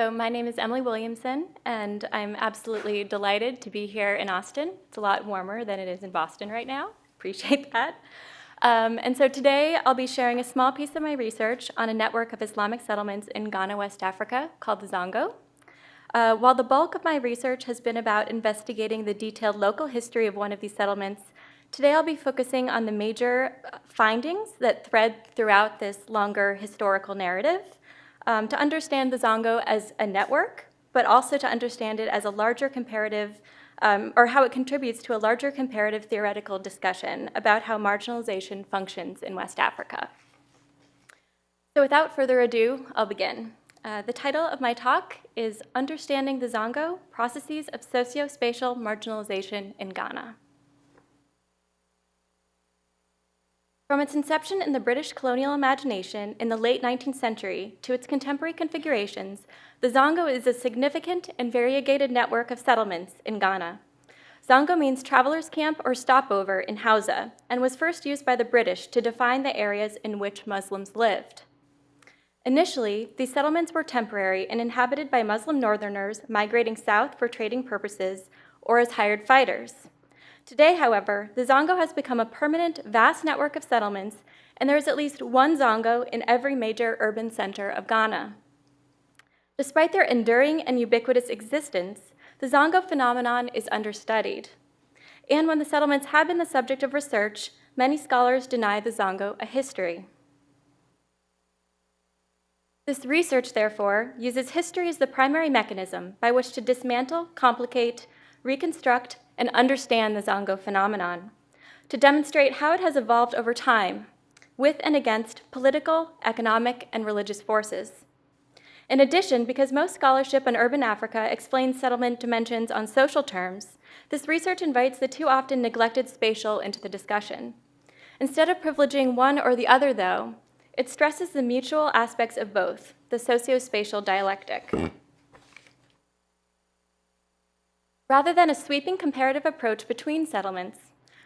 So my name is Emily Williamson, and I'm absolutely delighted to be here in Austin. It's a lot warmer than it is in Boston right now. Appreciate that. And so today I'll be sharing a small piece of my research on a network of Islamic settlements in Ghana, West Africa, called the Zongo. While the bulk of my research has been about investigating the detailed local history of one of these settlements, today I'll be focusing on the major findings that thread throughout this longer historical narrative, to understand the Zongo as a network, but also to understand it as a larger comparative, or how it contributes to a larger comparative theoretical discussion about how marginalization functions in West Africa. So without further ado, I'll begin. The title of my talk is Understanding the Zongo, Processes of Socio Spatial Marginalization in Ghana. From its inception in the British colonial imagination in the late 19th century to its contemporary configurations, the Zongo is a significant and variegated network of settlements in Ghana. Zongo means traveler's camp or stopover in Hausa, and was first used by the British to define the areas in which Muslims lived. Initially, these settlements were temporary and inhabited by Muslim northerners migrating south for trading purposes or as hired fighters. Today, however, the Zongo has become a permanent, vast network of settlements, and there is at least one Zongo in every major urban center of Ghana. Despite their enduring and ubiquitous existence, the Zongo phenomenon is understudied. And when the settlements have been the subject of research, many scholars deny the Zongo a history. This research, therefore, uses history as the primary mechanism by which to dismantle, complicate, reconstruct, and understand the Zongo phenomenon, to demonstrate how it has evolved over time, with and against political, economic, and religious forces. In addition, because most scholarship on urban Africa explains settlement dimensions on social terms, this research invites the too often neglected spatial into the discussion. Instead of privileging one or the other, though, it stresses the mutual aspects of both, the socio-spatial dialectic. Rather than a sweeping comparative approach between settlements,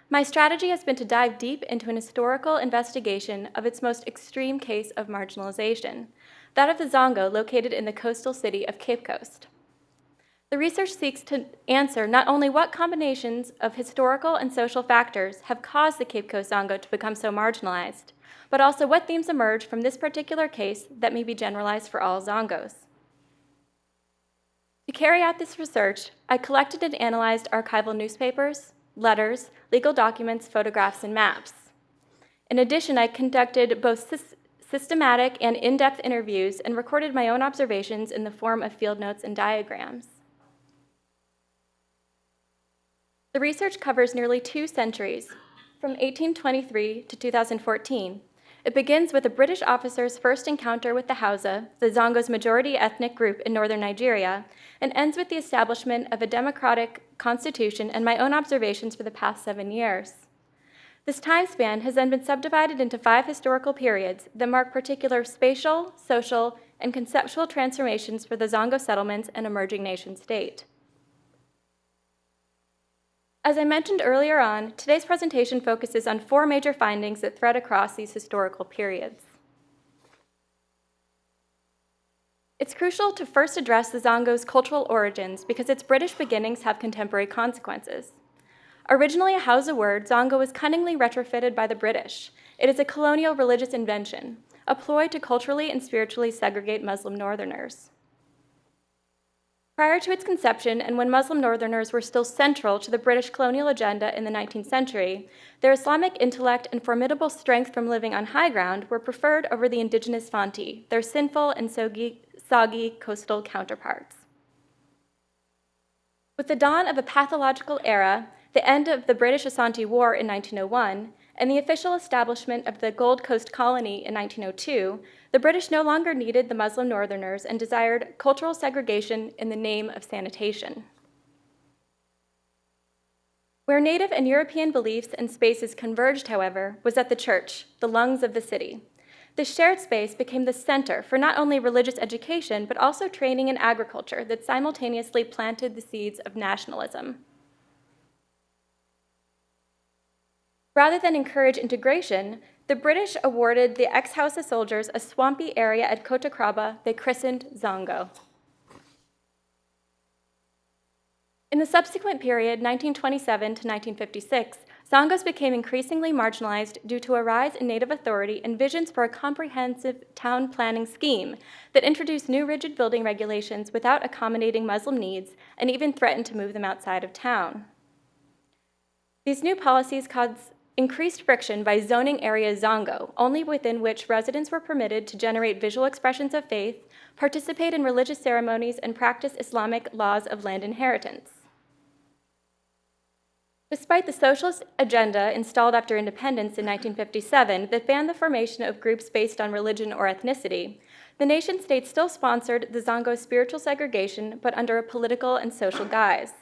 my strategy has been to dive deep into an historical investigation of its most extreme case of marginalization, that of the Zongo located in the coastal city of Cape Coast. The research seeks to answer not only what combinations of historical and social factors have caused the Cape Coast Zongo to become so marginalized, but also what themes emerge from this particular case that may be generalized for all Zongos. To carry out this research, I collected and analyzed archival newspapers, letters, legal documents, photographs, and maps. In addition, I conducted both systematic and in-depth interviews and recorded my own observations in the form of field notes and diagrams. The research covers nearly 2 centuries, from 1823 to 2014. It begins with a British officer's first encounter with the Hausa, the Zongo's majority ethnic group in northern Nigeria, and ends with the establishment of a democratic constitution and my own observations for the past 7 years. This time span has then been subdivided into 5 historical periods that mark particular spatial, social, and conceptual transformations for the Zongo settlements and emerging nation state. As I mentioned earlier on, today's presentation focuses on 4 major findings that thread across these historical periods. It's crucial to first address the Zongo's cultural origins because its British beginnings have contemporary consequences. Originally a Hausa word, Zongo was cunningly retrofitted by the British. It is a colonial religious invention, a ploy to culturally and spiritually segregate Muslim northerners. Prior to its conception, and when Muslim northerners were still central to the British colonial agenda in the 19th century, their Islamic intellect and formidable strength from living on high ground were preferred over the indigenous Fanti, their sinful and soggy coastal counterparts. With the dawn of a pathological era, the end of the British Asante War in 1901, and the official establishment of the Gold Coast Colony in 1902, the British no longer needed the Muslim northerners and desired cultural segregation in the name of sanitation. Where native and European beliefs and spaces converged, however, was at the church, the lungs of the city. This shared space became the center for not only religious education, but also training in agriculture that simultaneously planted the seeds of nationalism. Rather than encourage integration, the British awarded the ex-Hausa soldiers a swampy area at Kotakraba they christened Zongo. In the subsequent period, 1927 to 1956, Zongos became increasingly marginalized due to a rise in Native authority and visions for a comprehensive town planning scheme that introduced new rigid building regulations without accommodating Muslim needs and even threatened to move them outside of town. These new policies caused increased friction by zoning areas Zongo, only within which residents were permitted to generate visual expressions of faith, participate in religious ceremonies, and practice Islamic laws of land inheritance. Despite the socialist agenda installed after independence in 1957 that banned the formation of groups based on religion or ethnicity, the nation-state still sponsored the Zongo's spiritual segregation, but under a political and social guise.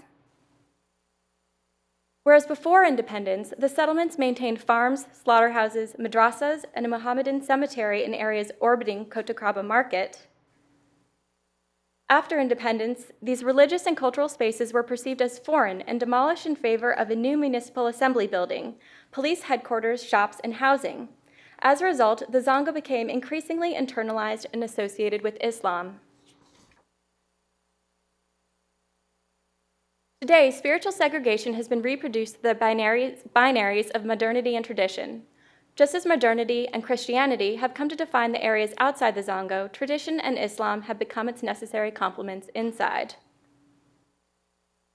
Whereas before independence, the settlements maintained farms, slaughterhouses, madrasas, and a Mohammedan cemetery in areas orbiting Kotokraba Market, after independence, these religious and cultural spaces were perceived as foreign and demolished in favor of a new municipal assembly building, police headquarters, shops, and housing. As a result, the Zongo became increasingly internalized and associated with Islam. Today, spiritual segregation has been reproduced through the binaries of modernity and tradition. Just as modernity and Christianity have come to define the areas outside the Zongo, tradition and Islam have become its necessary complements inside.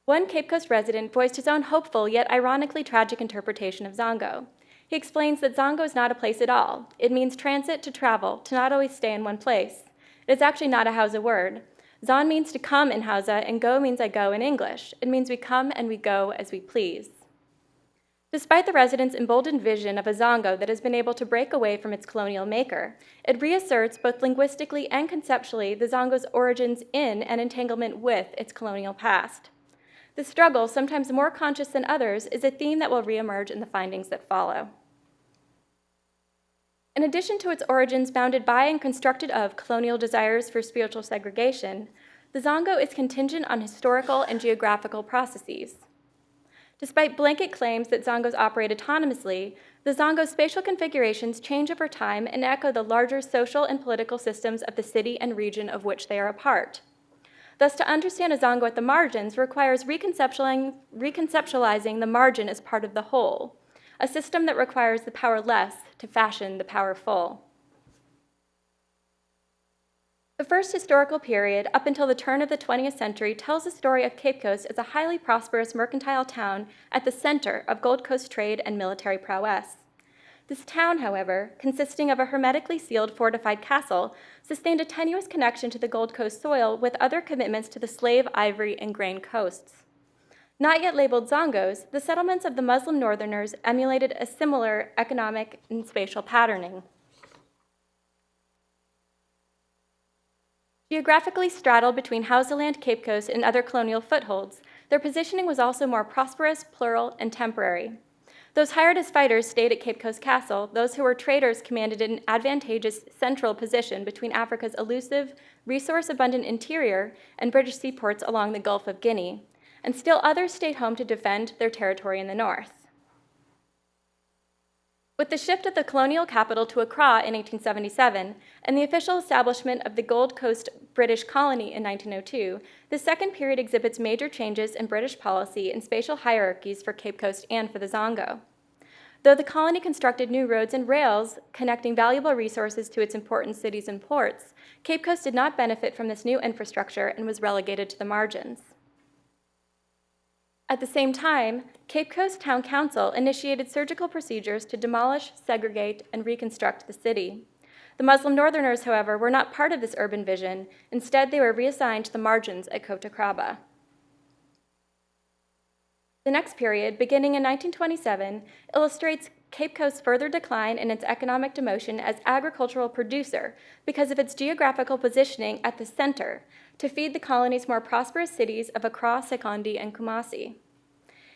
One Cape Coast resident voiced his own hopeful yet ironically tragic interpretation of Zongo. He explains that Zongo is not a place at all. It means transit, to travel, to not always stay in one place. It is actually not a Hausa word. Zon means to come in Hausa, and go means I go in English. It means we come and we go as we please. Despite the residents' emboldened vision of a Zongo that has been able to break away from its colonial maker, it reasserts both linguistically and conceptually the Zongo's origins in and entanglement with its colonial past. The struggle, sometimes more conscious than others, is a theme that will reemerge in the findings that follow. In addition to its origins bounded by and constructed of colonial desires for spiritual segregation, the Zongo is contingent on historical and geographical processes. Despite blanket claims that Zongos operate autonomously, the Zongo's spatial configurations change over time and echo the larger social and political systems of the city and region of which they are a part. Thus, to understand a Zongo at the margins requires reconceptualizing the margin as part of the whole, a system that requires the powerless to fashion the powerful. The first historical period, up until the turn of the 20th century, tells the story of Cape Coast as a highly prosperous mercantile town at the center of Gold Coast trade and military prowess. This town, however, consisting of a hermetically sealed fortified castle, sustained a tenuous connection to the Gold Coast soil with other commitments to the slave, ivory, and grain coasts. Not yet labeled Zongos, the settlements of the Muslim northerners emulated a similar economic and spatial patterning. Geographically straddled between Hausaland, Cape Coast, and other colonial footholds, their positioning was also more prosperous, plural, and temporary. Those hired as fighters stayed at Cape Coast Castle. Those who were traders commanded an advantageous central position between Africa's elusive, resource-abundant interior and British seaports along the Gulf of Guinea, and still others stayed home to defend their territory in the north. With the shift of the colonial capital to Accra in 1877 and the official establishment of the Gold Coast British colony in 1902, the second period exhibits major changes in British policy and spatial hierarchies for Cape Coast and for the Zongo. Though the colony constructed new roads and rails connecting valuable resources to its important cities and ports, Cape Coast did not benefit from this new infrastructure and was relegated to the margins. At the same time, Cape Coast Town Council initiated surgical procedures to demolish, segregate, and reconstruct the city. The Muslim Northerners, however, were not part of this urban vision. Instead, they were reassigned to the margins at Kotokraba. The next period, beginning in 1927, illustrates Cape Coast's further decline in its economic demotion as agricultural producer because of its geographical positioning at the center to feed the colony's more prosperous cities of Accra, Sekondi, and Kumasi.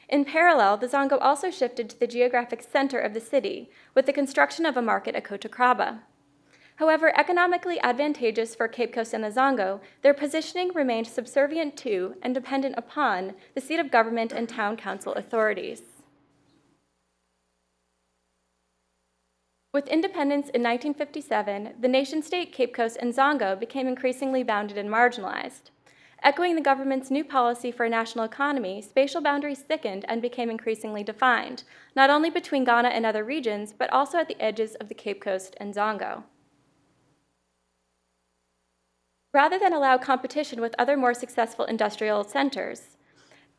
In parallel, the Zongo also shifted to the geographic center of the city with the construction of a market at Kotokraba. However, economically advantageous for Cape Coast and the Zongo, their positioning remained subservient to and dependent upon the seat of government and town council authorities. With independence in 1957, the nation-state Cape Coast and Zongo became increasingly bounded and marginalized. Echoing the government's new policy for a national economy, spatial boundaries thickened and became increasingly defined, not only between Ghana and other regions, but also at the edges of the Cape Coast and Zongo. Rather than allow competition with other more successful industrial centers,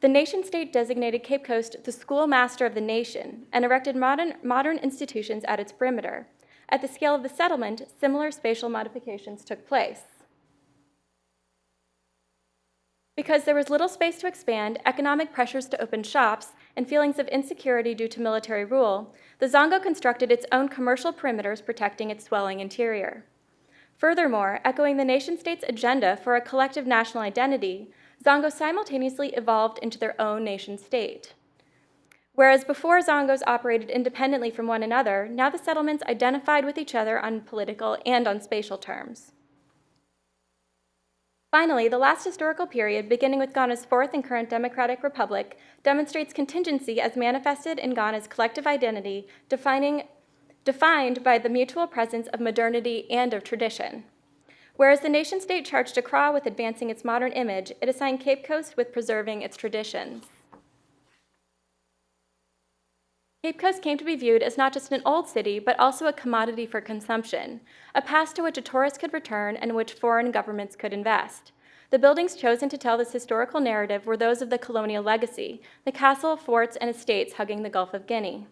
the nation-state designated Cape Coast the schoolmaster of the nation and erected modern institutions at its perimeter. At the scale of the settlement, similar spatial modifications took place. Because there was little space to expand, economic pressures to open shops, and feelings of insecurity due to military rule, the Zongo constructed its own commercial perimeters protecting its swelling interior. Furthermore, echoing the nation-state's agenda for a collective national identity, Zongo simultaneously evolved into their own nation-state. Whereas before Zongos operated independently from one another, now the settlements identified with each other on political and on spatial terms. Finally, the last historical period, beginning with Ghana's fourth and current democratic republic, demonstrates contingency as manifested in Ghana's collective identity, defined by the mutual presence of modernity and of tradition. Whereas the nation-state charged Accra with advancing its modern image, it assigned Cape Coast with preserving its traditions. Cape Coast came to be viewed as not just an old city, but also a commodity for consumption, a past to which a tourist could return and in which foreign governments could invest. The buildings chosen to tell this historical narrative were those of the colonial legacy, the castle, forts, and estates hugging the Gulf of Guinea.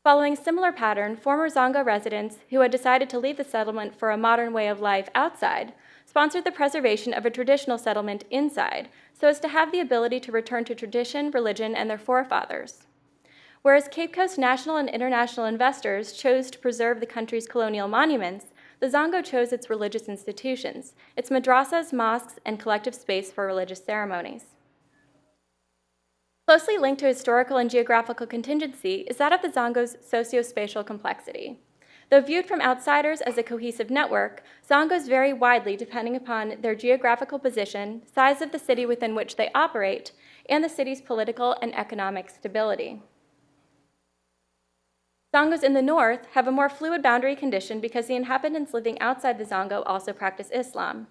Following a similar pattern, former Zongo residents who had decided to leave the settlement for a modern way of life outside sponsored the preservation of a traditional settlement inside, so as to have the ability to return to tradition, religion, and their forefathers. Whereas Cape Coast national and international investors chose to preserve the country's colonial monuments, the Zongo chose its religious institutions, its madrasas, mosques, and collective space for religious ceremonies. Closely linked to historical and geographical contingency is that of the Zongo's socio-spatial complexity. Though viewed from outsiders as a cohesive network, Zongos vary widely depending upon their geographical position, size of the city within which they operate, and the city's political and economic stability. Zongos in the north have a more fluid boundary condition because the inhabitants living outside the Zongo also practice Islam.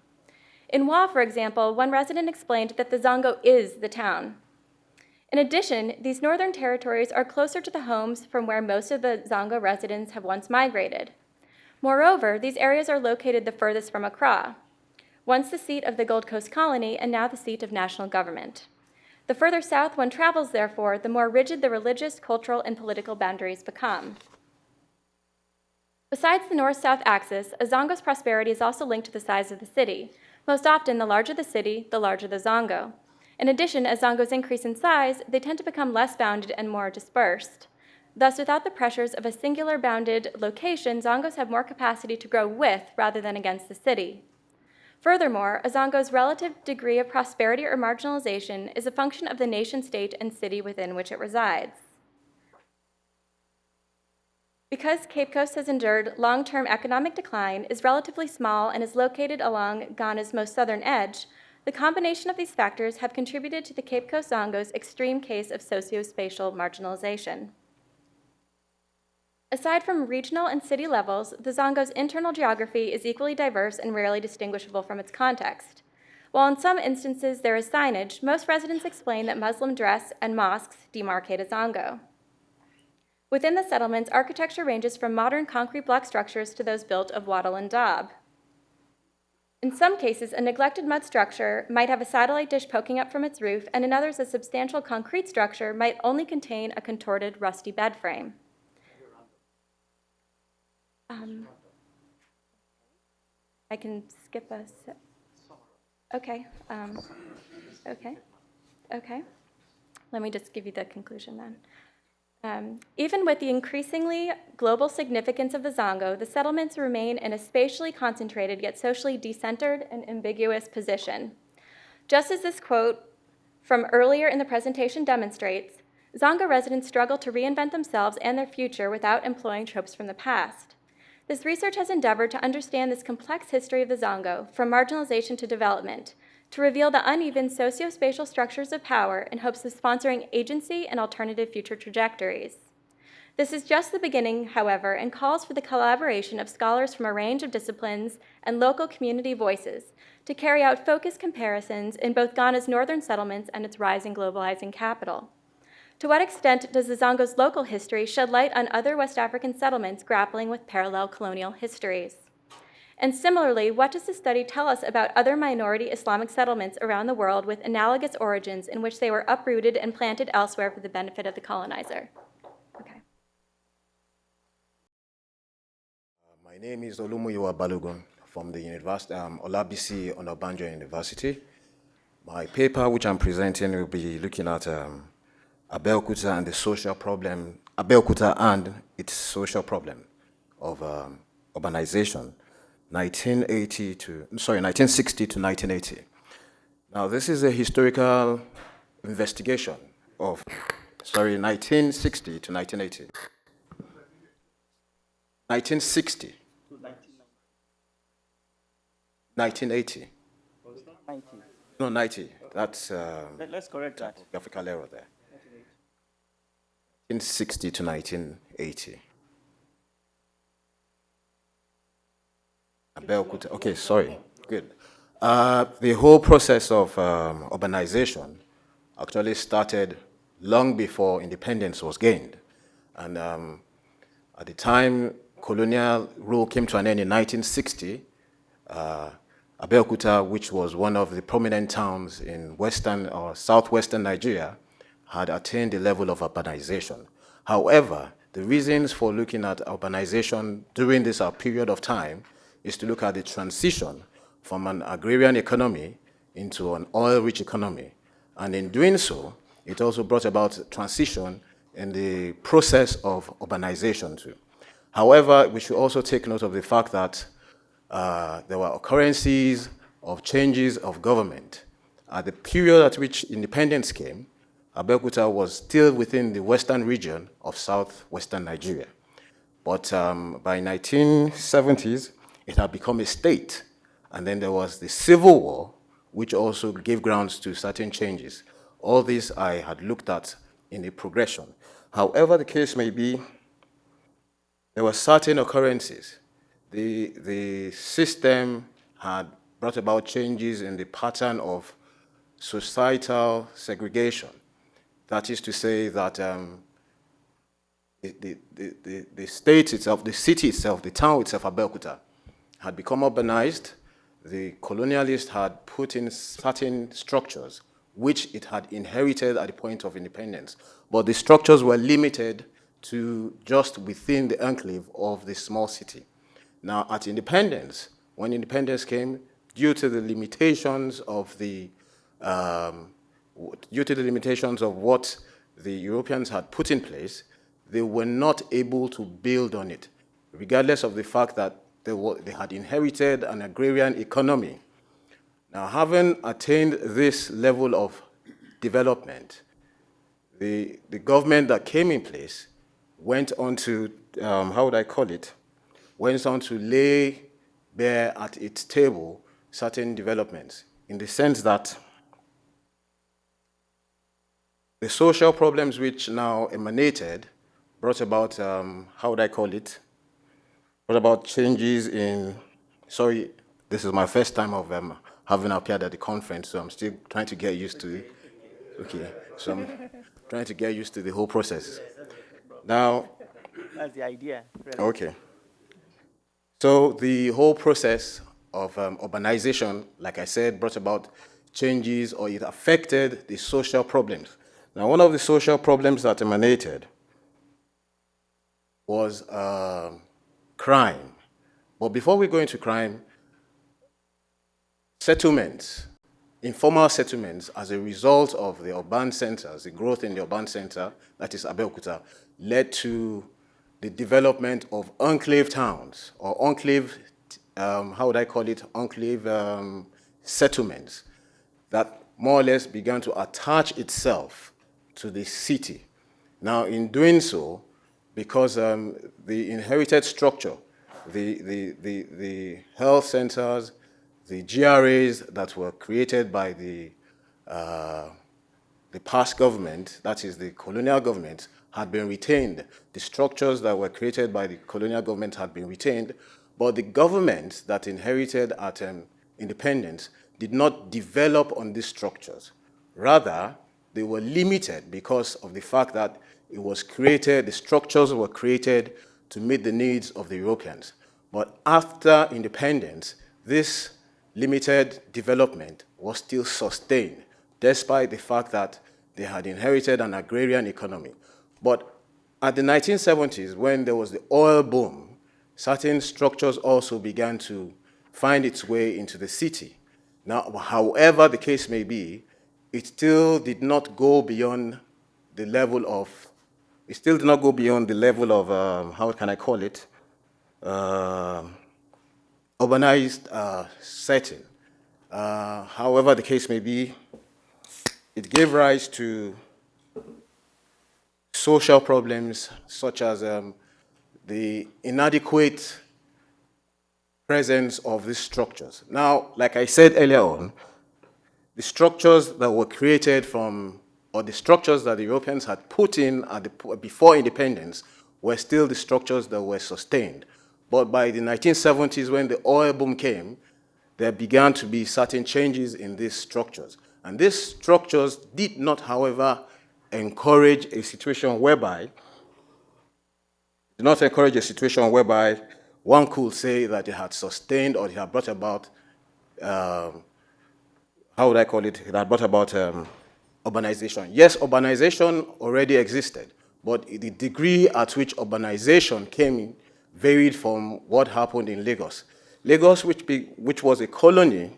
In Wa, for example, one resident explained that the Zongo is the town. In addition, these northern territories are closer to the homes from where most of the Zongo residents have once migrated. Moreover, these areas are located the furthest from Accra, once the seat of the Gold Coast colony and now the seat of national government. The further south one travels, therefore, the more rigid the religious, cultural, and political boundaries become. Besides the north-south axis, a Zongo's prosperity is also linked to the size of the city. Most often, the larger the city, the larger the Zongo. In addition, as Zongos increase in size, they tend to become less bounded and more dispersed. Thus, without the pressures of a singular bounded location, Zongos have more capacity to grow with rather than against the city. Furthermore, a Zongo's relative degree of prosperity or marginalization is a function of the nation-state and city within which it resides. Because Cape Coast has endured long-term economic decline, is relatively small, and is located along Ghana's most southern edge, the combination of these factors have contributed to the Cape Coast Zongo's extreme case of socio-spatial marginalization. Aside from regional and city levels, the Zongo's internal geography is equally diverse and rarely distinguishable from its context. While in some instances there is signage, most residents explain that Muslim dress and mosques demarcate a Zongo. Within the settlements, architecture ranges from modern concrete block structures to those built of wattle and daub. In some cases, a neglected mud structure might have a satellite dish poking up from its roof, and in others, a substantial concrete structure might only contain a contorted, rusty bed frame. I can skip a sip. Okay. Okay. Let me just give you the conclusion then. Even with the increasingly global significance of the Zongo, the settlements remain in a spatially concentrated yet socially decentered and ambiguous position. Just as this quote from earlier in the presentation demonstrates, Zongo residents struggle to reinvent themselves and their future without employing tropes from the past. This research has endeavored to understand this complex history of the Zongo, from marginalization to development, to reveal the uneven socio-spatial structures of power in hopes of sponsoring agency and alternative future trajectories. This is just the beginning, however, and calls for the collaboration of scholars from a range of disciplines and local community voices to carry out focused comparisons in both Ghana's northern settlements and its rising globalizing capital. To what extent does the Zongo's local history shed light on other West African settlements grappling with parallel colonial histories? And similarly, what does the study tell us about other minority Islamic settlements around the world with analogous origins in which they were uprooted and planted elsewhere for the benefit of the colonizer? Okay. My name is Olumuyiwa Balogun from the University, Olabisi Onabanjo University. My paper, which I'm presenting, will be looking at Abeokuta and the social problem, Abeokuta and its social problem of urbanization, 1960 to 1980. Now, this is a historical investigation of, 1960 to 1980. 1960. 1980. No, 90. That's Let's correct that. graphical error there. 1960 to 1980. Abeokuta. Okay, sorry. Good. The whole process of urbanization actually started long before independence was gained. And at the time colonial rule came to an end in 1960, Abeokuta, which was one of the prominent towns in western or southwestern Nigeria, had attained the level of urbanization. However, the reasons for looking at urbanization during this period of time is to look at the transition from an agrarian economy into an oil-rich economy. And in doing so, it also brought about transition in the process of urbanization too. However, we should also take note of the fact that there were occurrences of changes of government. At the period at which independence came, Abeokuta was still within the western region of southwestern Nigeria. But by 1970s, it had become a state. And then there was the Civil War, which also gave grounds to certain changes. All this I had looked at in the progression. However the case may be, there were certain occurrences. The system had brought about changes in the pattern of societal segregation. That is to say that the state itself, the city itself, the town itself, Abeokuta, had become urbanized. The colonialists had put in certain structures which it had inherited at the point of independence. But the structures were limited to just within the enclave of the small city. Now, at independence, when independence came, due to the limitations of what the Europeans had put in place, they were not able to build on it, regardless of the fact that they had inherited an agrarian economy. Now, having attained this level of development, the government that came in place went on to, went on to lay bare at its table certain developments, in the sense that the social problems which now emanated brought about, brought about changes in, sorry, this is my first time of having appeared at the conference, so I'm still trying to get used to it. Okay, so I'm trying to get used to the whole process. Now, That's the idea. Really. okay. So the whole process of urbanization, like I said, brought about changes, or it affected the social problems. Now, one of the social problems that emanated was crime. But before we go into crime, settlements, informal settlements, as a result of the urban centers, the growth in the urban center, that is Abeokuta, led to the development of enclave towns, or enclave, enclave settlements, that more or less began to attach itself to the city. Now, in doing so, because the inherited structure, the health centers, the GRAs that were created by the the past government, that is the colonial government, had been retained. The structures that were created by the colonial government had been retained, but the government that inherited at independence did not develop on these structures. Rather, they were limited because of the fact that it was created, the structures were created to meet the needs of the Europeans. But after independence, this limited development was still sustained, despite the fact that they had inherited an agrarian economy. But at the 1970s, when there was the oil boom, certain structures also began to find its way into the city. Now, however the case may be, it still did not go beyond the level of, how can I call it, urbanized setting. However the case may be, it gave rise to social problems such as the inadequate presence of these structures. Now, like I said earlier on, the structures that were created from, or the structures that the Europeans had put in before independence were still the structures that were sustained. But by the 1970s, when the oil boom came, there began to be certain changes in these structures. And these structures did not, however, encourage a situation whereby one could say that it had sustained or it had brought about, it had brought about urbanization. Yes, urbanization already existed, but the degree at which urbanization came in varied from what happened in Lagos. Lagos, which was a colony,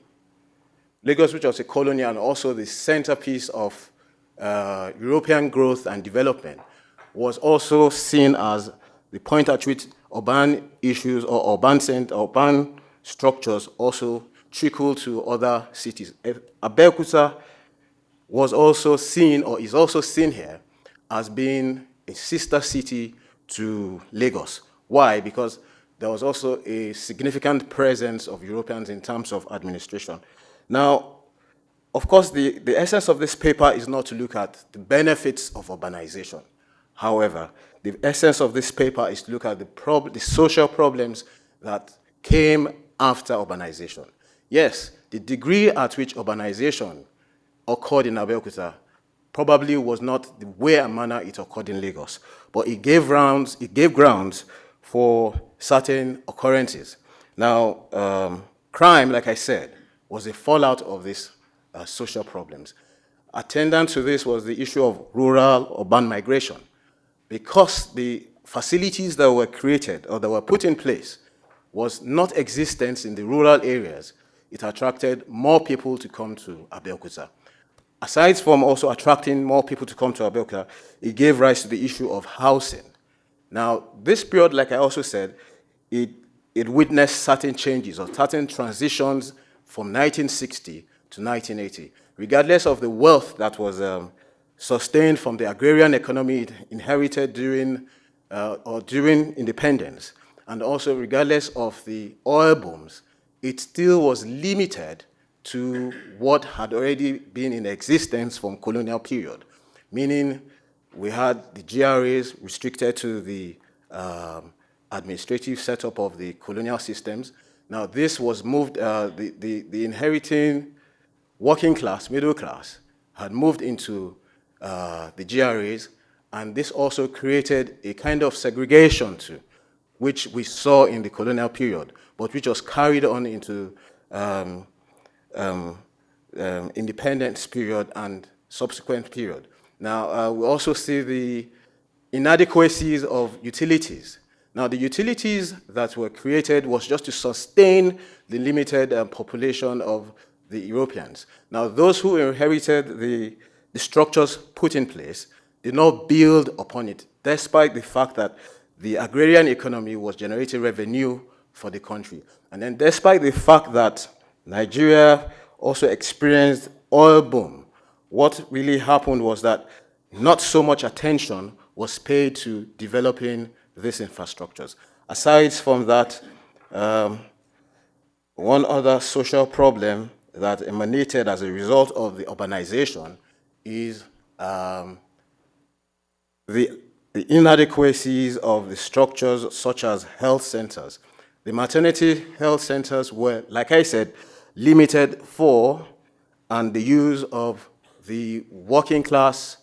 and also the centerpiece of European growth and development, was also seen as the point at which urban issues or urban structures also trickle to other cities. Abeokuta was also seen, or is also seen here, as being a sister city to Lagos. Why? Because there was also a significant presence of Europeans in terms of administration. Now, of course, the essence of this paper is not to look at the benefits of urbanization. However, the essence of this paper is to look at the social problems that came after urbanization. Yes, the degree at which urbanization occurred in Abeokuta probably was not the way and manner it occurred in Lagos, but it gave grounds for certain occurrences. Now, crime, like I said, was a fallout of these social problems. Attendant to this was the issue of rural-urban migration. Because the facilities that were created or that were put in place was not existent in the rural areas, it attracted more people to come to Abeokuta. Aside from also attracting more people to come to Abeokuta, it gave rise to the issue of housing. Now, this period, like I also said, it witnessed certain changes or certain transitions from 1960 to 1980. Regardless of the wealth that was sustained from the agrarian economy it inherited during independence, and also regardless of the oil booms, it still was limited to what had already been in existence from colonial period, meaning we had the GRAs restricted to the administrative setup of the colonial systems. Now this was moved, the inheriting working class, middle class, had moved into the GRAs, and this also created a kind of segregation too, which we saw in the colonial period, but which was carried on into independence period and subsequent period. Now, we also see the inadequacies of utilities. Now, the utilities that were created was just to sustain the limited population of the Europeans. Now, those who inherited the structures put in place did not build upon it, despite the fact that the agrarian economy was generating revenue for the country. And then despite the fact that Nigeria also experienced oil boom, what really happened was that not so much attention was paid to developing these infrastructures. Aside from that, one other social problem that emanated as a result of the urbanization is the inadequacies of the structures such as health centers. The maternity health centers were, like I said, limited for and the use of the working class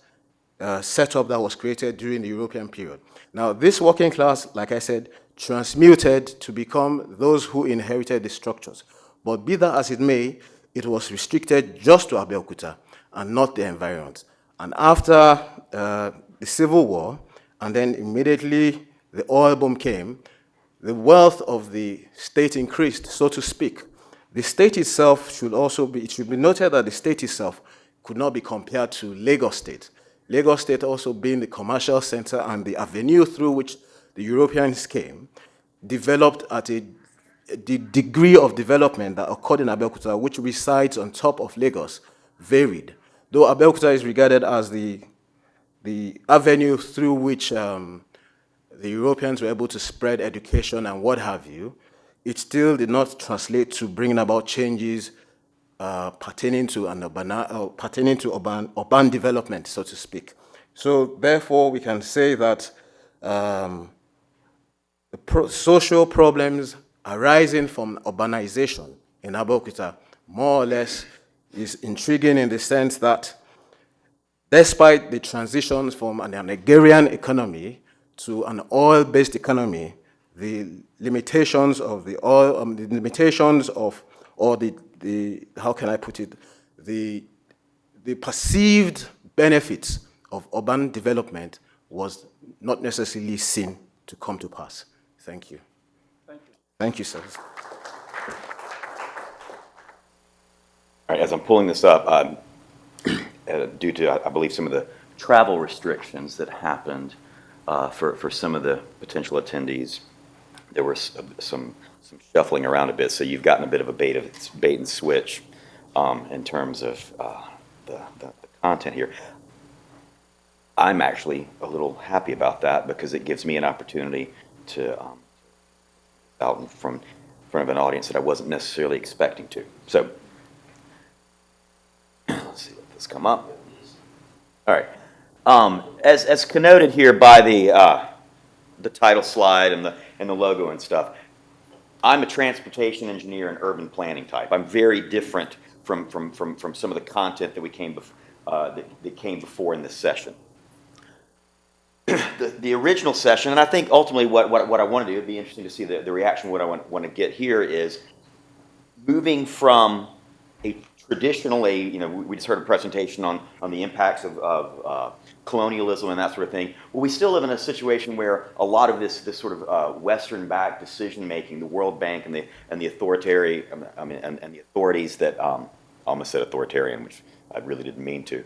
setup that was created during the European period. Now, this working class, like I said, transmuted to become those who inherited the structures. But be that as it may, it was restricted just to Abeokuta and not the environment. And after the Civil War, and then immediately the oil boom came, the wealth of the state increased, so to speak. The state itself should also be, it should be noted that the state itself could not be compared to Lagos State. Lagos State also being the commercial center and the avenue through which the Europeans came, developed at the degree of development that occurred in Abeokuta, which resides on top of Lagos, varied. Though Abeokuta is regarded as the avenue through which the Europeans were able to spread education and what have you, it still did not translate to bringing about changes pertaining to urban development, so to speak. So therefore, we can say that social problems arising from urbanization in Abeokuta more or less is intriguing in the sense that despite the transitions from an agrarian economy to an oil-based economy, the limitations of the oil, how can I put it, the perceived benefits of urban development was not necessarily seen to come to pass. Thank you. Thank you. Thank you, sir. All right, as I'm pulling this up, due to, I believe, some of the travel restrictions that happened for some of the potential attendees, there was some shuffling around a bit, so you've gotten a bit of a bait and switch in terms of the content here. I'm actually a little happy about that because it gives me an opportunity to out in front of an audience that I wasn't necessarily expecting to. So let's see, let this come up. All right. As connoted here by the title slide and the logo and stuff, I'm a transportation engineer and urban planning type. I'm very different from some of the content that that came before in this session. The original session, and I think ultimately what I want to do, it'd be interesting to see the reaction. What I want to get here is moving from a traditional, we just heard a presentation on the impacts of colonialism and that sort of thing. Well, we still live in a situation where a lot of this sort of Western-backed decision-making, the World Bank and the authorities that I almost said authoritarian, which I really didn't mean to.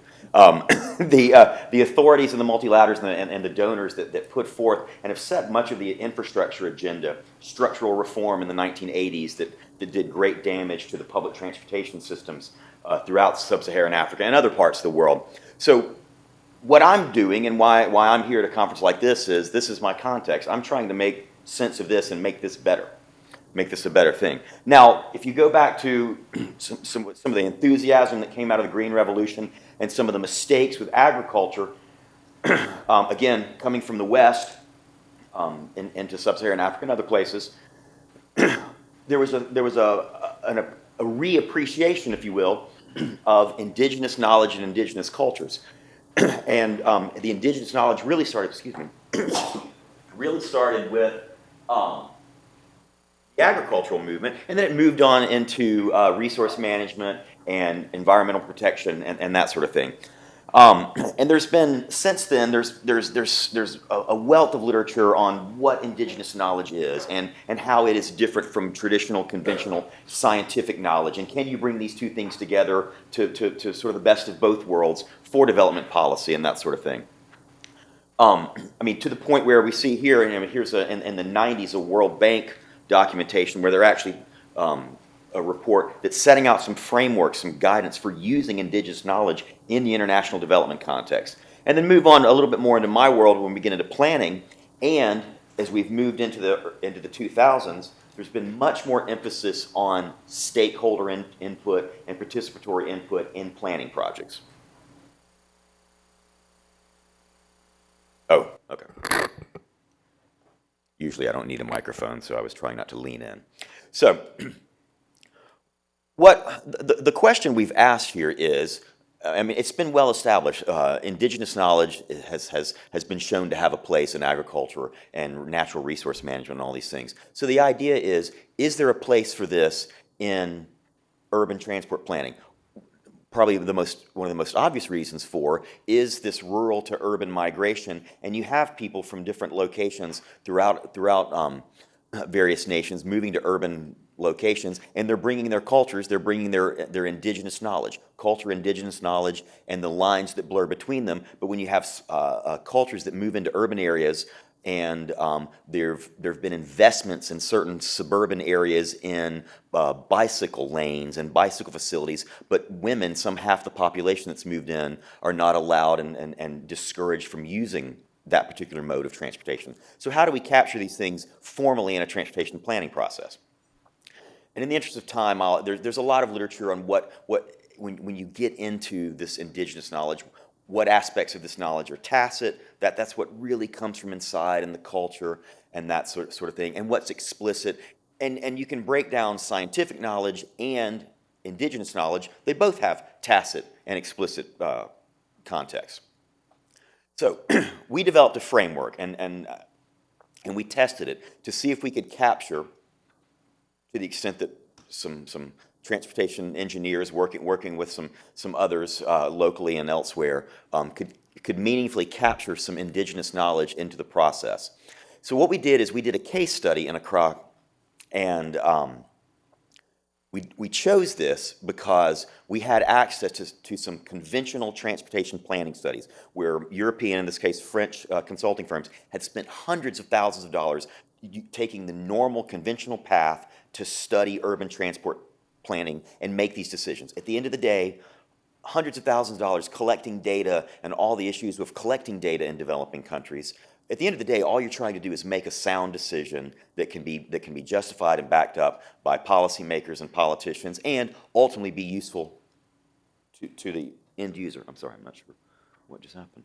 The authorities and the multilaterals and the donors that put forth and have set much of the infrastructure agenda, structural reform in the 1980s that did great damage to the public transportation systems throughout sub-Saharan Africa and other parts of the world. So what I'm doing and why I'm here at a conference like this is my context. I'm trying to make sense of this and make this better. Make this a better thing. Now, if you go back to some of the enthusiasm that came out of the Green Revolution and some of the mistakes with agriculture, again, coming from the West into sub-Saharan Africa and other places, there was a reappreciation, if you will, of indigenous knowledge and indigenous cultures. And the indigenous knowledge really started, with the agricultural movement, and then it moved on into resource management and environmental protection and that sort of thing. And there's been, since then, there's a wealth of literature on what indigenous knowledge is and how it is different from traditional, conventional scientific knowledge. And can you bring these two things together to sort of the best of both worlds for development policy and that sort of thing? To the point where we see here, and here's in the 90s, a World Bank documentation where they're actually a report that's setting out some framework, some guidance for using indigenous knowledge in the international development context. And then move on a little bit more into my world when we get into planning, and as we've moved into the 2000s, there's been much more emphasis on stakeholder input and participatory input in planning projects. Usually I don't need a microphone, so I was trying not to lean in. So the question we've asked here is, I mean, it's been well established. Indigenous knowledge has been shown to have a place in agriculture and natural resource management and all these things. So the idea is there a place for this in urban transport planning? Probably one of the most obvious reasons for is this rural to urban migration, and you have people from different locations throughout various nations moving to urban locations, and they're bringing their cultures, they're bringing their indigenous knowledge, indigenous knowledge, and the lines that blur between them. But when you have cultures that move into urban areas, and there have been investments in certain suburban areas in bicycle lanes and bicycle facilities, but women, some half the population that's moved in, are not allowed and discouraged from using that particular mode of transportation. So how do we capture these things formally in a transportation planning process? And in the interest of time, there's a lot of literature on when you get into this indigenous knowledge, what aspects of this knowledge are tacit, that's what really comes from inside and the culture and that sort of thing, and what's explicit. And you can break down scientific knowledge and indigenous knowledge. They both have tacit and explicit context. So we developed a framework, and we tested it to see if we could capture, to the extent that some transportation engineers working with some others locally and elsewhere could meaningfully capture some indigenous knowledge into the process. So what we did is we did a case study in Accra, and we chose this because we had access to some conventional transportation planning studies where European, in this case French, consulting firms had spent hundreds of thousands of dollars taking the normal conventional path to study urban transport planning and make these decisions. At the end of the day, hundreds of thousands of dollars collecting data and all the issues with collecting data in developing countries. At the end of the day, all you're trying to do is make a sound decision that can be justified and backed up by policymakers and politicians, and ultimately be useful to the end user. I'm sorry, I'm not sure what just happened.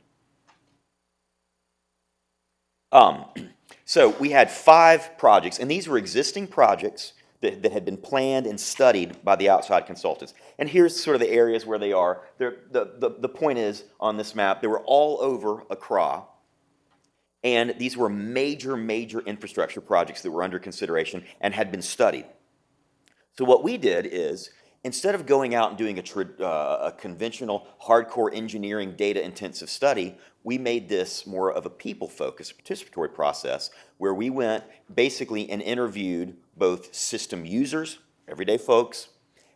So we had 5 projects, and these were existing projects that had been planned and studied by the outside consultants. And here's sort of the areas where they are. The point is, on this map, they were all over Accra, and these were major infrastructure projects that were under consideration and had been studied. So what we did is, instead of going out and doing a conventional hardcore engineering data intensive study, we made this more of a people-focused participatory process where we went basically and interviewed both system users, everyday folks,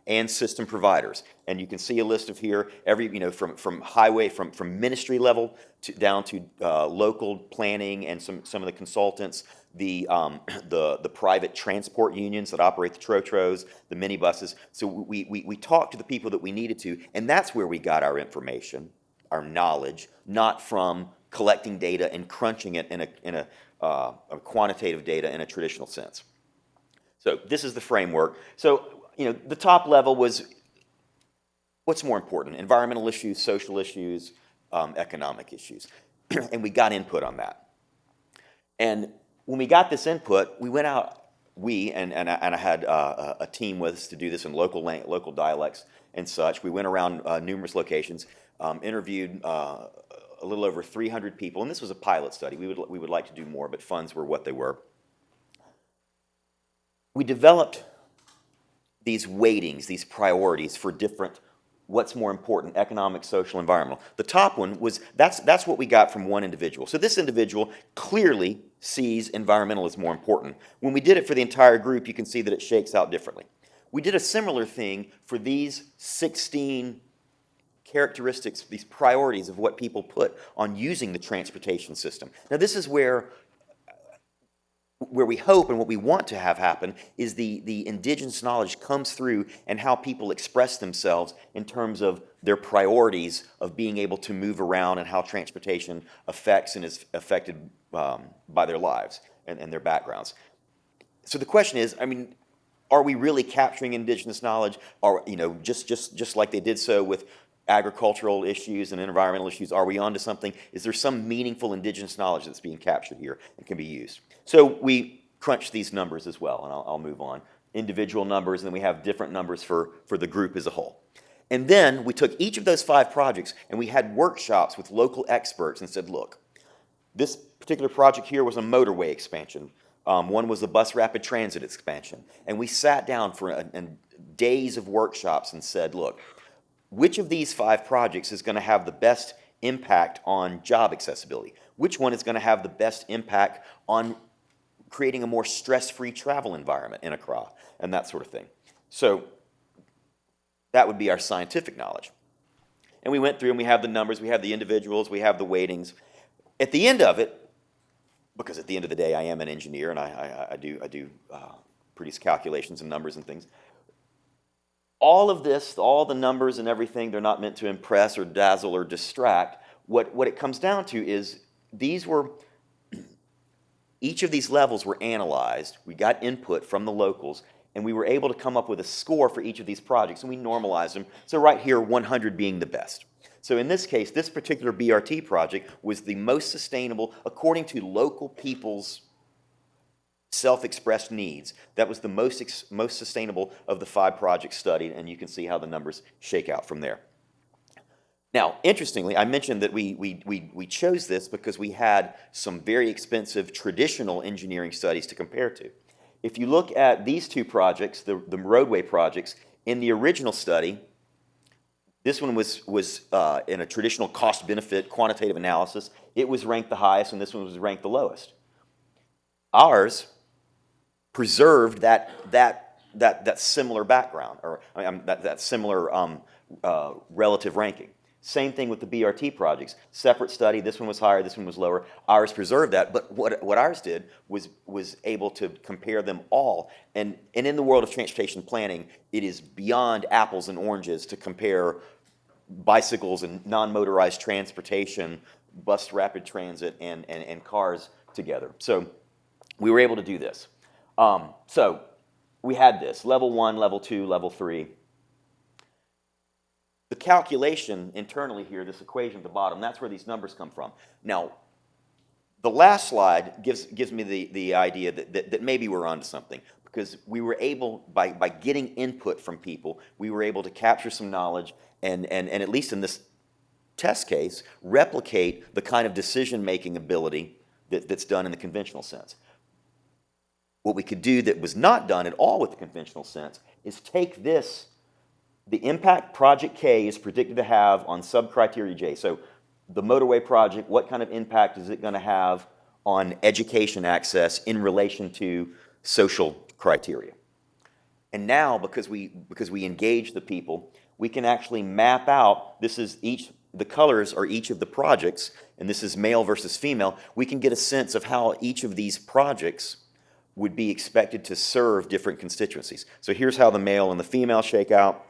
and system providers. And you can see a list of here, from highway, from ministry level down to local planning and some of the consultants, the private transport unions that operate the trotros, the minibuses. So we talked to the people that we needed to, and that's where we got our information, our knowledge, not from collecting data and crunching it in a quantitative data in a traditional sense. So this is the framework. So the top level was what's more important: environmental issues, social issues, economic issues, and we got input on that. And when we got this input, we went out. And I had a team with us to do this in local dialects and such. We went around numerous locations, interviewed a little over 300 people, and this was a pilot study. We would like to do more, but funds were what they were. We developed these weightings, these priorities for different, what's more important: economic, social, environmental. The top one was, that's what we got from one individual. So this individual clearly sees environmental as more important. When we did it for the entire group, you can see that it shakes out differently. We did a similar thing for these 16 characteristics, these priorities of what people put on using the transportation system. Now this is where we hope and what we want to have happen is the indigenous knowledge comes through, and how people express themselves in terms of their priorities of being able to move around, and how transportation affects and is affected by their lives and their backgrounds. So the question is, are we really capturing indigenous knowledge? Or just like they did so with agricultural issues and environmental issues? Are we onto something? Is there some meaningful indigenous knowledge that's being captured here and can be used? So we crunch these numbers as well, and I'll move on. Individual numbers, and then we have different numbers for the group as a whole. And then we took each of those 5 projects and we had workshops with local experts and said, look, this particular project here was a motorway expansion. One was a bus rapid transit expansion. And we sat down for days of workshops and said, look, which of these 5 projects is going to have the best impact on job accessibility? Which one is going to have the best impact on creating a more stress-free travel environment in Accra, and that sort of thing? So that would be our scientific knowledge. And we went through and we have the numbers, we have the individuals, we have the weightings. At the end of it, because at the end of the day I am an engineer and I do produce calculations and numbers and things, all of this, all the numbers and everything, they're not meant to impress or dazzle or distract. What it comes down to is each of these levels were analyzed, we got input from the locals, and we were able to come up with a score for each of these projects, and we normalized them. So right here, 100 being the best. So in this case, this particular BRT project was the most sustainable according to local people's self-expressed needs. That was the most sustainable of the 5 projects studied, and you can see how the numbers shake out from there. Now, interestingly, I mentioned that we chose this because we had some very expensive traditional engineering studies to compare to. If you look at these 2 projects, the roadway projects, in the original study, this one was in a traditional cost-benefit quantitative analysis. It was ranked the highest, and this one was ranked the lowest. Ours preserved that similar background, or that similar relative ranking. Same thing with the BRT projects. Separate study, this one was higher, this one was lower. Ours preserved that, but what ours did was able to compare them all. And in the world of transportation planning, it is beyond apples and oranges to compare bicycles and non-motorized transportation, bus rapid transit, and cars together. So we were able to do this. So we had this, level 1, level 2, level 3. The calculation internally here, this equation at the bottom, that's where these numbers come from. Now, the last slide gives me the idea that maybe we're onto something, because we were able, by getting input from people, we were able to capture some knowledge and at least in this test case, replicate the kind of decision-making ability that's done in the conventional sense. What we could do that was not done at all with the conventional sense is take this. The impact project K is predicted to have on sub-criteria J. So the motorway project, what kind of impact is it going to have on education access in relation to social criteria? And now, because we engage the people, we can actually map out, the colors are each of the projects, and this is male versus female. We can get a sense of how each of these projects would be expected to serve different constituencies. So here's how the male and the female shake out.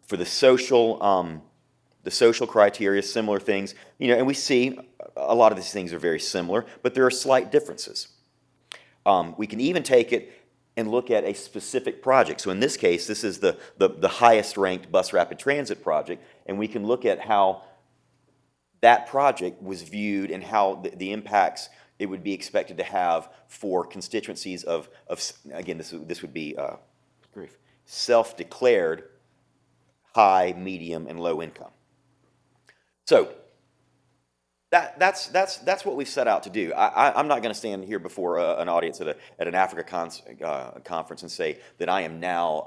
For the social criteria, similar things, and we see a lot of these things are very similar, but there are slight differences. We can even take it and look at a specific project. So in this case, this is the highest ranked bus rapid transit project, and we can look at how that project was viewed and how the impacts it would be expected to have for constituencies of again, this would be self-declared high, medium, and low income. So that's what we've set out to do. I'm not going to stand here before an audience at an Africa conference and say that I am now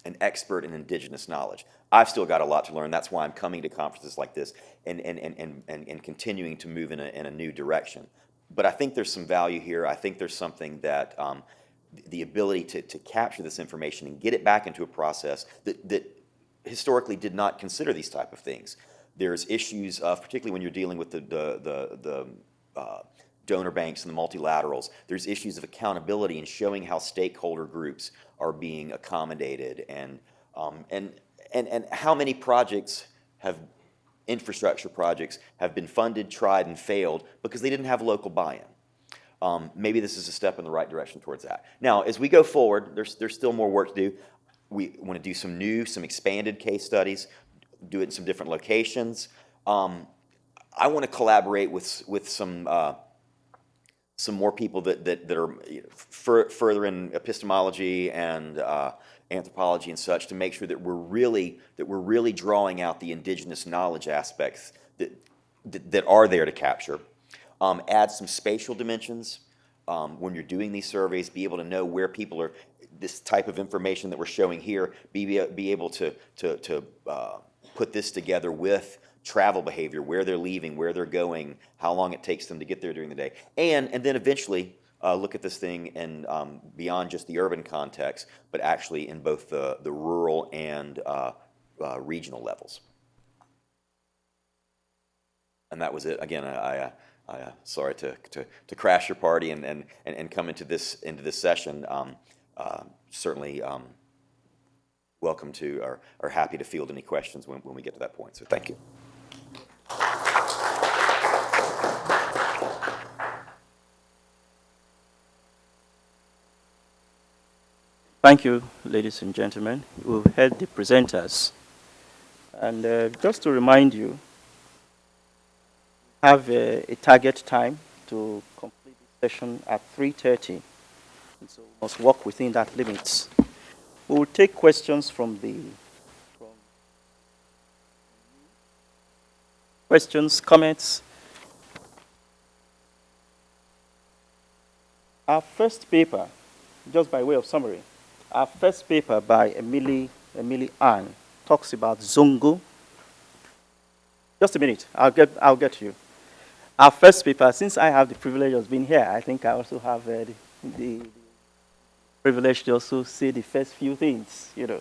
an expert in indigenous knowledge. I've still got a lot to learn. That's why I'm coming to conferences like this and continuing to move in a new direction. But I think there's some value here. I think there's something that the ability to capture this information and get it back into a process that historically did not consider these type of things. There's issues of, particularly when you're dealing with the donor banks and the multilaterals, there's issues of accountability and showing how stakeholder groups are being accommodated and how many infrastructure projects have been funded, tried, and failed because they didn't have local buy-in. Maybe this is a step in the right direction towards that. Now, as we go forward, there's still more work to do. we want to do some expanded case studies, do it in some different locations. I want to collaborate with some more people that are further in epistemology and anthropology and such, to make sure that we're really drawing out the indigenous knowledge aspects that are there to capture. Add some spatial dimensions when you're doing these surveys. Be able to know where people are. This type of information that we're showing here. Be able to put this together with travel behavior, where they're leaving, where they're going, how long it takes them to get there during the day, and then eventually look at this thing and beyond just the urban context, but actually in both the rural and regional levels. And that was it. Again, I sorry to crash your party and come into this session. Certainly welcome to or happy to field any questions when we get to that point. So thank you. Thank you, ladies and gentlemen. We've heard the presenters. And just to remind you, have a target time to complete the session at 3:30. And so we must work within that limits. We will take questions from questions, comments. Our first paper, just by way of summary, our first paper by Emily Ann talks about Zongo. Just a minute, I'll get to you. Our first paper, since I have the privilege of being here, I think I also have the privilege to also say the first few things, you know.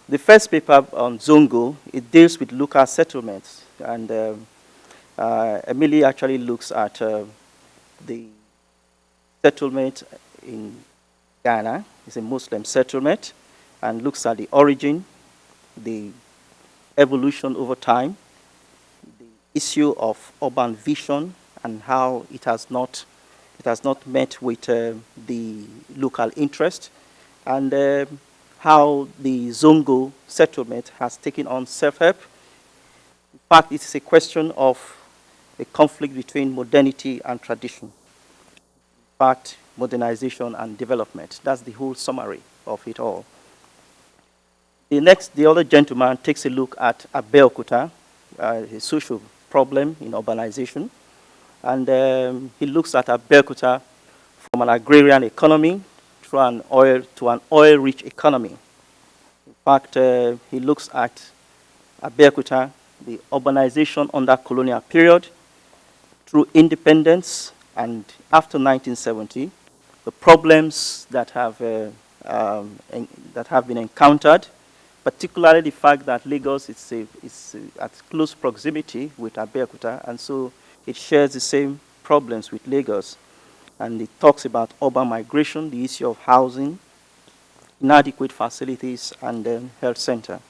The first paper on Zongo, it deals with local settlements, and Emily actually looks at the settlement in Ghana. It's a Muslim settlement, and looks at the origin, the evolution over time, the issue of urban vision, and how it has not met with the local interest, and how the Zongo settlement has taken on self-help. In fact, it's a question of a conflict between modernity and tradition. In fact, modernization and development. That's the whole summary of it all. The other gentleman takes a look at Abeokuta, a social problem in urbanization. And he looks at Abeokuta from an agrarian economy to an oil-rich economy. In fact, he looks at Abeokuta, the urbanization under colonial period, through independence, and after 1970, the problems that have been encountered, particularly the fact that Lagos is at close proximity with Abeokuta, and so it shares the same problems with Lagos. And it talks about urban migration, the issue of housing, inadequate facilities, and then health center.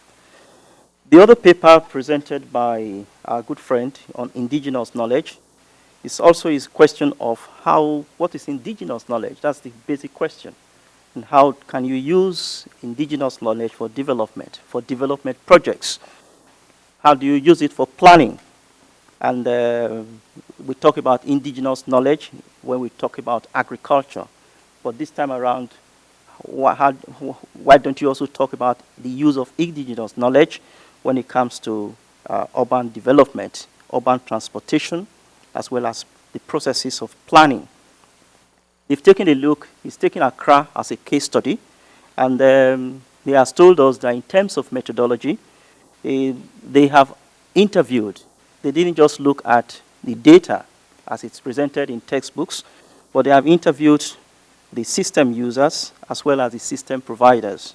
The other paper presented by our good friend on indigenous knowledge is also his question of what is indigenous knowledge? That's the basic question. And how can you use indigenous knowledge for development projects? How do you use it for planning? And we talk about indigenous knowledge when we talk about agriculture. But this time around, why don't you also talk about the use of indigenous knowledge when it comes to urban development, urban transportation, as well as the processes of planning? They've taken a look, he's taken Accra as a case study, and he has told us that in terms of methodology, they have interviewed. They didn't just look at the data as it's presented in textbooks, but they have interviewed the system users as well as the system providers.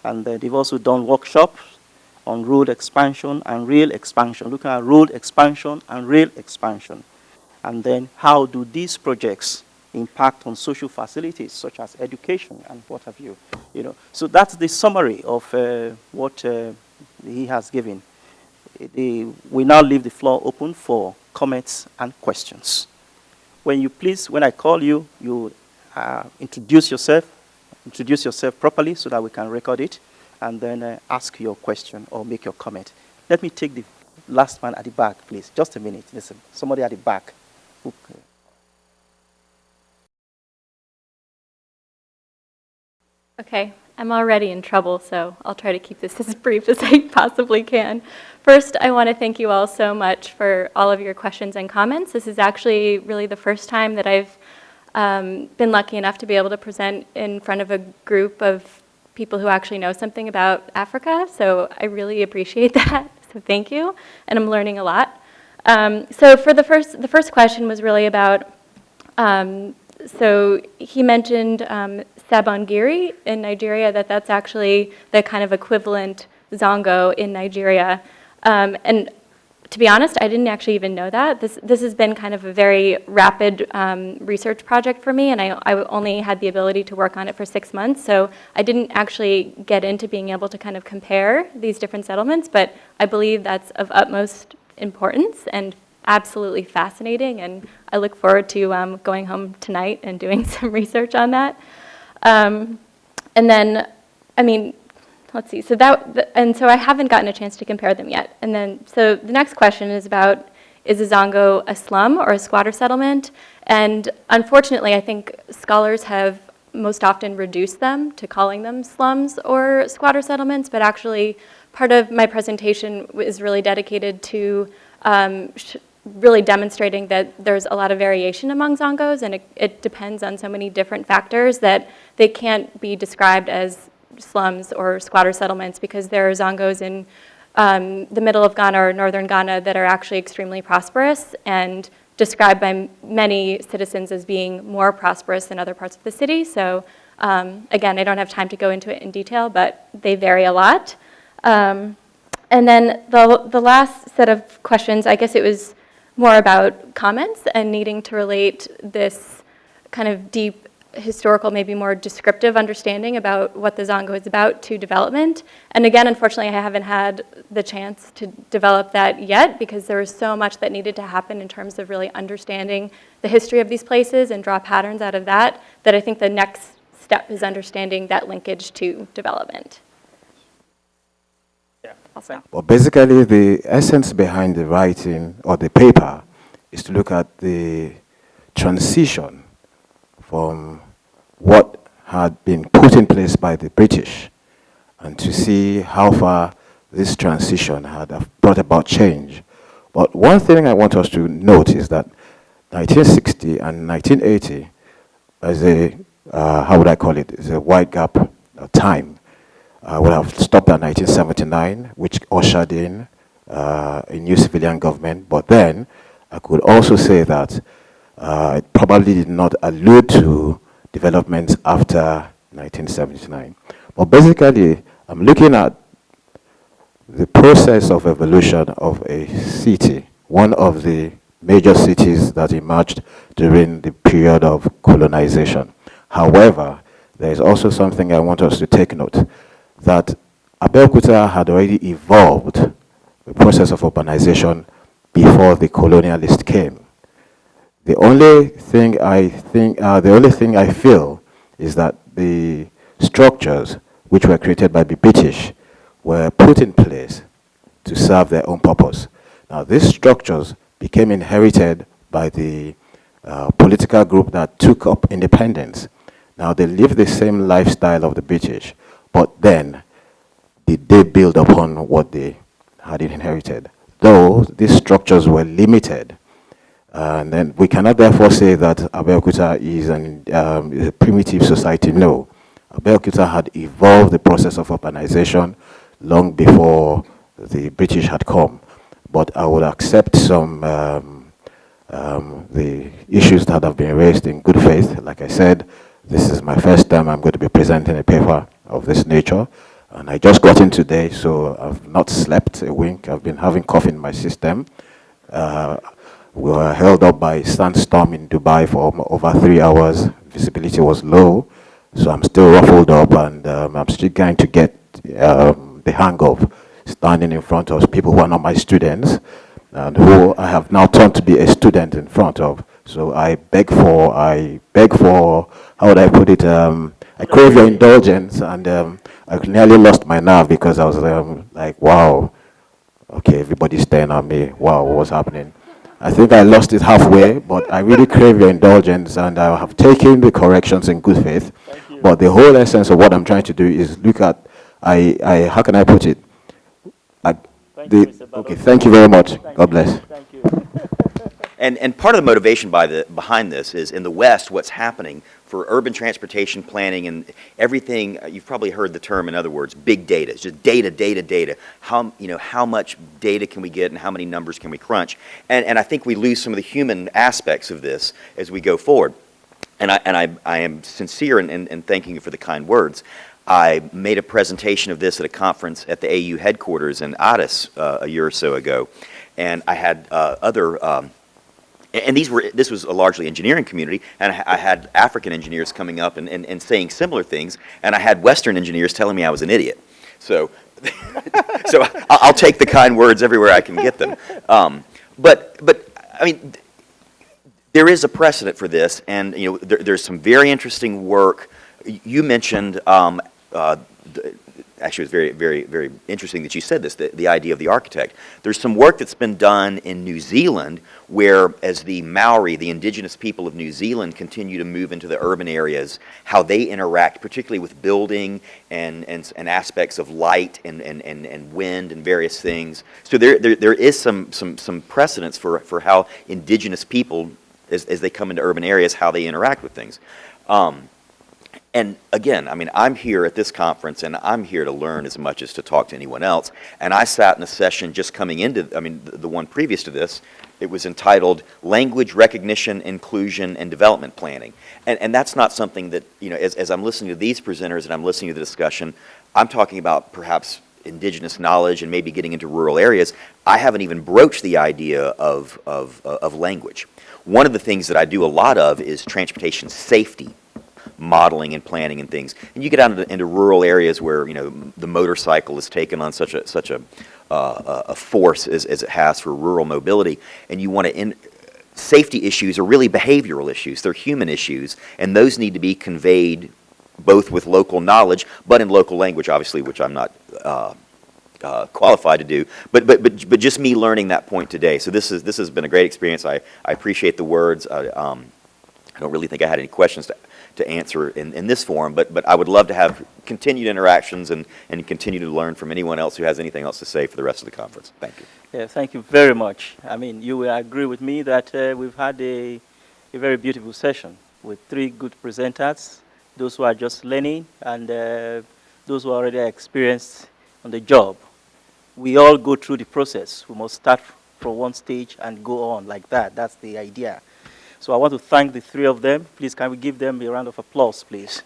And they've also done workshops on road expansion and rail expansion, looking at road expansion and rail expansion. And then how do these projects impact on social facilities such as education and what have you. So that's the summary of what he has given. We now leave the floor open for comments and questions. When I call you, you introduce yourself introduce yourself properly so that we can record it, and then ask your question or make your comment. Let me take the last man at the back, please. Just a minute. Listen, somebody at the back. Okay, I'm already in trouble, so I'll try to keep this as brief as I possibly can. First, I want to thank you all so much for all of your questions and comments. This is actually really the first time that I've been lucky enough to be able to present in front of a group of people who actually know something about Africa, so I really appreciate that, so thank you, and I'm learning a lot. So for the first question was really about, so he mentioned Sabongiri in Nigeria, that's actually the kind of equivalent Zongo in Nigeria. And to be honest, I didn't actually even know that. This has been kind of a very rapid research project for me, and I only had the ability to work on it for 6 months, so I didn't actually get into being able to kind of compare these different settlements, but I believe that's of utmost importance and absolutely fascinating, and I look forward to going home tonight and doing some research on that. And then, I mean, let's see, so and so I haven't gotten a chance to compare them yet. And then, so the next question is about, is a Zongo a slum or a squatter settlement? And unfortunately, I think scholars have most often reduced them to calling them slums or squatter settlements, but actually part of my presentation is really dedicated to really demonstrating that there's a lot of variation among Zongos, and it depends on so many different factors that they can't be described as slums or squatter settlements, because there are Zongos in the middle of Ghana or northern Ghana that are actually extremely prosperous and described by many citizens as being more prosperous than other parts of the city. So again, I don't have time to go into it in detail, but they vary a lot. And then the last set of questions, I guess it was more about comments and needing to relate this kind of deep historical, maybe more descriptive understanding about what the Zongo is about to development. And again, unfortunately, I haven't had the chance to develop that yet, because there was so much that needed to happen in terms of really understanding the history of these places and draw patterns out of that, that I think the next step is understanding that linkage to development. Well, basically, the essence behind the writing or the paper is to look at the transition from what had been put in place by the British and to see how far this transition had brought about change. But one thing I want us to note is that 1960 and 1980 is a, how would I call it, is a wide gap of time. Would have stopped at 1979, which ushered in a new civilian government. But then I could also say that it probably did not allude to developments after 1979. But basically, I'm looking at the process of evolution of a city, one of the major cities that emerged during the period of colonization. However, there is also something I want us to take note, that Abeokuta had already evolved the process of urbanization before the colonialist came. The only thing I feel is that the structures which were created by the British were put in place to serve their own purpose. Now, these structures became inherited by the political group that took up independence. Now, they live the same lifestyle of the British, but then did they build upon what they had inherited? Though these structures were limited, and then we cannot therefore say that Abeokuta is a primitive society. No, Abeokuta had evolved the process of urbanization long before the British had come. But I would accept some the issues that have been raised in good faith. Like I said, this is my first time I'm going to be presenting a paper of this nature, and I just got in today, so I've not slept a wink. I've been having cough in my system. We were held up by a sandstorm in Dubai for over 3 hours. Visibility was low, so I'm still ruffled up, and I'm still going to get the hang of standing in front of people who are not my students, and who I have now turned to be a student in front of. So I beg for, how would I put it, I crave your indulgence, and I nearly lost my nerve because I was like, wow, okay, everybody's staring at me. Wow, what's happening? I think I lost it halfway, but I really crave your indulgence, and I have taken the corrections in good faith. Thank you. But the whole essence of what I'm trying to do is look at, how can I put it? Thank you, Mr. Okay, Balogun. thank you very much. Thank God you. bless. Thank you. And part of the motivation behind this is in the West, what's happening for urban transportation planning and everything. You've probably heard the term, in other words, big data. It's just data, data, data. How much data can we get and how many numbers can we crunch? And I think we lose some of the human aspects of this as we go forward. And I am sincere in thanking you for the kind words. I made a presentation of this at a conference at the AU headquarters in Addis a year or so ago, and I had and this was a largely engineering community, and I had African engineers coming up and saying similar things, and I had Western engineers telling me I was an idiot. So, so I'll take the kind words everywhere I can get them. But I mean, there is a precedent for this, and there's some very interesting work. You mentioned. Actually, it was very, very, very interesting that you said this, the idea of the architect. There's some work that's been done in New Zealand where, as the Maori, the indigenous people of New Zealand, continue to move into the urban areas, how they interact, particularly with building and aspects of light and wind and various things. So there is some precedence for how indigenous people, as they come into urban areas, how they interact with things. And again, I mean, I'm here at this conference, and I'm here to learn as much as to talk to anyone else. And I sat in a session just coming into, I mean, the one previous to this. It was entitled Language Recognition, Inclusion, and Development Planning. And that's not something that, as I'm listening to these presenters and I'm listening to the discussion, I'm talking about perhaps indigenous knowledge and maybe getting into rural areas. I haven't even broached the idea of language. One of the things that I do a lot of is transportation safety modeling and planning and things. And you get out into rural areas where the motorcycle is taken on such a force as it has for rural mobility, and you want to safety issues are really behavioral issues. They're human issues, and those need to be conveyed both with local knowledge, but in local language, obviously, which I'm not qualified to do. But just me learning that point today. So this has been a great experience. I appreciate the words. I don't really think I had any questions to answer in this forum, but I would love to have continued interactions and continue to learn from anyone else who has anything else to say for the rest of the conference. Thank you. Yeah, thank you very much. I mean, you will agree with me that we've had a very beautiful session with 3 good presenters, those who are just learning and those who are already experienced on the job. We all go through the process. We must start from one stage and go on like that. That's the idea. So I want to thank the 3 of them. Please, can we give them a round of applause, please?